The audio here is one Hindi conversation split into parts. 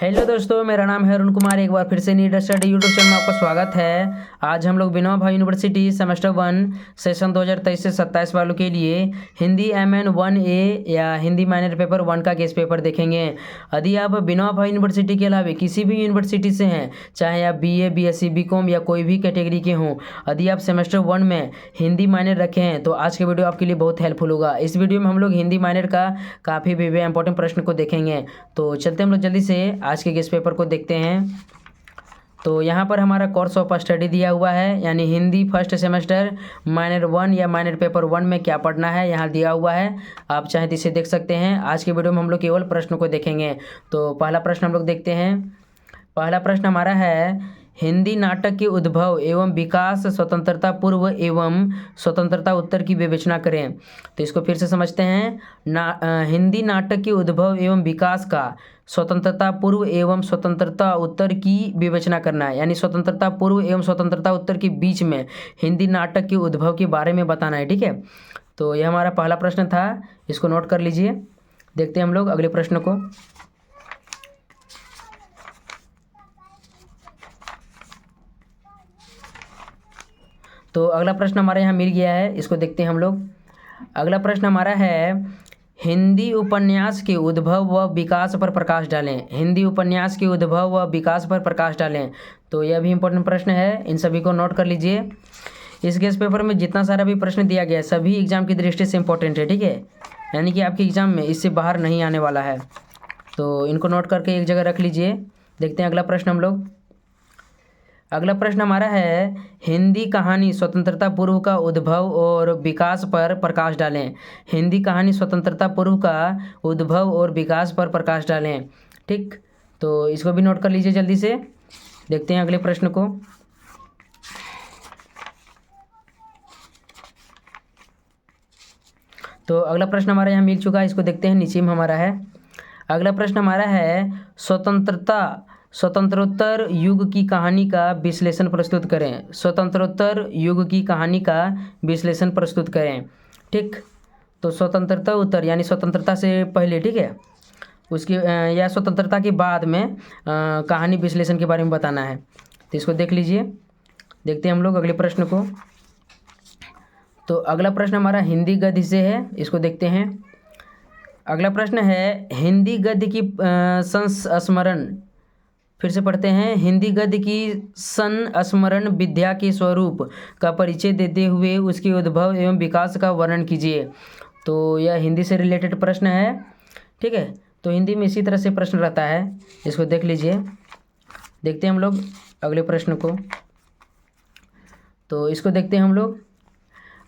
हेलो दोस्तों, मेरा नाम है अरुण कुमार। एक बार फिर से नीट स्टडी यूट्यूब चैनल में आपका स्वागत है। आज हम लोग Vinoba Bhave university semester 1 session 2023 से 27 वालों के लिए हिंदी MN 1A या हिंदी माइनर पेपर 1 का गेस्ट पेपर देखेंगे। यदि आप विनोबा भावे यूनिवर्सिटी के अलावा किसी भी यूनिवर्सिटी से हैं, चाहे आप BA BSc BCom या कोई भी कैटेगरी के हों, यदि आप सेमेस्टर 1 में हिंदी माइनर रखे हैं तो आज के वीडियो आपके लिए बहुत हेल्पफुल होगा। इस वीडियो में हम लोग हिंदी माइनर का काफ़ी इंपॉर्टेंट प्रश्न को देखेंगे। तो चलते हम लोग जल्दी से आज के गेस्ट पेपर को देखते हैं। तो यहाँ पर हमारा कोर्स ऑफ स्टडी दिया हुआ है, यानी हिंदी फर्स्ट सेमेस्टर माइनर 1 या माइनर पेपर 1 में क्या पढ़ना है यहाँ दिया हुआ है। आप चाहें तो इसे देख सकते हैं। आज के वीडियो में हम लोग केवल प्रश्नों को देखेंगे। तो पहला प्रश्न हम लोग देखते हैं। पहला प्रश्न हमारा है, हिंदी नाटक के उद्भव एवं विकास स्वतंत्रता पूर्व एवं स्वतंत्रता उत्तर की विवेचना करें। तो इसको फिर से समझते हैं। हिंदी नाटक के उद्भव एवं विकास का स्वतंत्रता पूर्व एवं स्वतंत्रता उत्तर की विवेचना करना है, यानी स्वतंत्रता पूर्व एवं स्वतंत्रता उत्तर के बीच में हिंदी नाटक के उद्भव के बारे में बताना है। ठीक है, तो यह हमारा पहला प्रश्न था, इसको नोट कर लीजिए। देखते हैं हम लोग अगले प्रश्न को। तो अगला प्रश्न हमारे यहाँ मिल गया है, इसको देखते हैं हम लोग। अगला प्रश्न हमारा है, हिंदी उपन्यास के उद्भव व विकास पर प्रकाश डालें। हिंदी उपन्यास के उद्भव व विकास पर प्रकाश डालें। तो यह भी इम्पोर्टेंट प्रश्न है, इन सभी को नोट कर लीजिए। इस गेस्ट पेपर में जितना सारा भी प्रश्न दिया गया है सभी एग्जाम की दृष्टि से इम्पोर्टेंट है। ठीक है, यानी कि आपके एग्जाम में इससे बाहर नहीं आने वाला है। तो इनको नोट करके एक जगह रख लीजिए। देखते हैं अगला प्रश्न हम लोग। अगला प्रश्न हमारा है, हिंदी कहानी स्वतंत्रता पूर्व का उद्भव और विकास पर प्रकाश डालें। हिंदी कहानी स्वतंत्रता पूर्व का उद्भव और विकास पर प्रकाश डालें। ठीक, तो इसको भी नोट कर लीजिए जल्दी से। देखते हैं अगले प्रश्न को। तो अगला प्रश्न हमारा यहाँ मिल चुका है, इसको देखते हैं, नीचे में हमारा है। अगला प्रश्न हमारा है, स्वतंत्रोत्तर युग की कहानी का विश्लेषण प्रस्तुत करें। स्वतंत्रोत्तर युग की कहानी का विश्लेषण प्रस्तुत करें। ठीक, तो स्वतंत्रता उत्तर यानी स्वतंत्रता से पहले, ठीक है, उसकी या स्वतंत्रता के बाद में कहानी विश्लेषण के बारे में बताना है। तो इसको देख लीजिए। देखते हैं हम लोग अगले प्रश्न को। तो अगला प्रश्न हमारा हिंदी गद्य से है, इसको देखते हैं। अगला प्रश्न है, हिंदी गद्य की संस्मरण, फिर से पढ़ते हैं। हिंदी गद्य की संस्मरण विद्या के स्वरूप का परिचय देते हुए उसके उद्भव एवं विकास का वर्णन कीजिए। तो यह हिंदी से रिलेटेड प्रश्न है। ठीक है, तो हिंदी में इसी तरह से प्रश्न रहता है, इसको देख लीजिए। देखते हैं हम लोग अगले प्रश्न को। तो इसको देखते हैं हम लोग।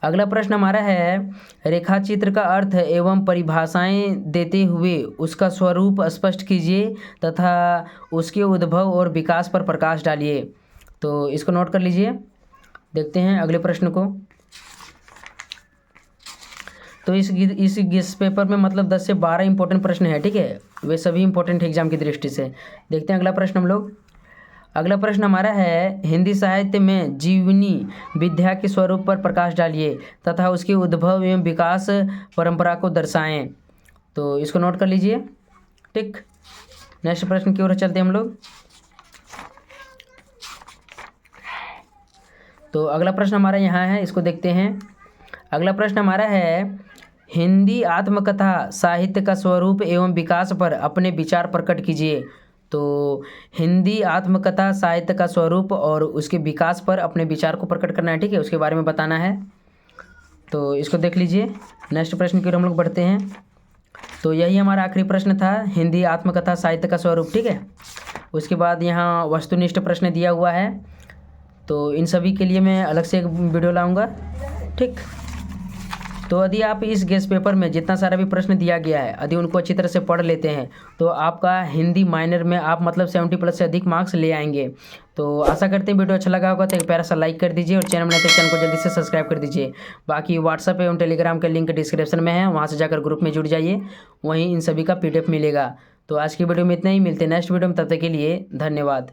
अगला प्रश्न हमारा है, रेखाचित्र का अर्थ एवं परिभाषाएं देते हुए उसका स्वरूप स्पष्ट कीजिए तथा उसके उद्भव और विकास पर प्रकाश डालिए। तो इसको नोट कर लीजिए। देखते हैं अगले प्रश्न को। तो इस गेस्ट पेपर में मतलब 10 से 12 इंपॉर्टेंट प्रश्न है। ठीक है, वे सभी इंपॉर्टेंट एग्जाम की दृष्टि से। देखते हैं अगला प्रश्न हम लोग। अगला प्रश्न हमारा है, हिंदी साहित्य में जीवनी विद्या के स्वरूप पर प्रकाश डालिए तथा उसके उद्भव एवं विकास परंपरा को दर्शाएं। तो इसको नोट कर लीजिए। ठीक, नेक्स्ट प्रश्न की ओर चलते हैं हम लोग। तो अगला प्रश्न हमारा यहाँ है, इसको देखते हैं। अगला प्रश्न हमारा है, हिंदी आत्मकथा साहित्य का स्वरूप एवं विकास पर अपने विचार प्रकट कीजिए। तो हिंदी आत्मकथा साहित्य का स्वरूप और उसके विकास पर अपने विचार को प्रकट करना है। ठीक है, उसके बारे में बताना है। तो इसको देख लीजिए। नेक्स्ट प्रश्न की ओर हम लोग बढ़ते हैं। तो यही हमारा आखिरी प्रश्न था, हिंदी आत्मकथा साहित्य का स्वरूप। ठीक है, उसके बाद यहाँ वस्तुनिष्ठ प्रश्न दिया हुआ है। तो इन सभी के लिए मैं अलग से एक वीडियो लाऊँगा। ठीक, तो यदि आप इस गेस्ट पेपर में जितना सारा भी प्रश्न दिया गया है यदि उनको अच्छी तरह से पढ़ लेते हैं तो आपका हिंदी माइनर में आप मतलब 70+ से अधिक मार्क्स ले आएंगे। तो आशा करते हैं वीडियो अच्छा लगा होगा तो एक प्यारा सा लाइक कर दीजिए और चैनल में चैनल को जल्दी से सब्सक्राइब कर दीजिए। बाकी व्हाट्सएप एवं टेलीग्राम का लिंक डिस्क्रिप्शन में है, वहाँ से जाकर ग्रुप में जुड़ जाइए, वहीं इन सभी का PDF मिलेगा। तो आज की वीडियो में इतना ही, मिलते हैं नेक्स्ट वीडियो में, तब तक के लिए धन्यवाद।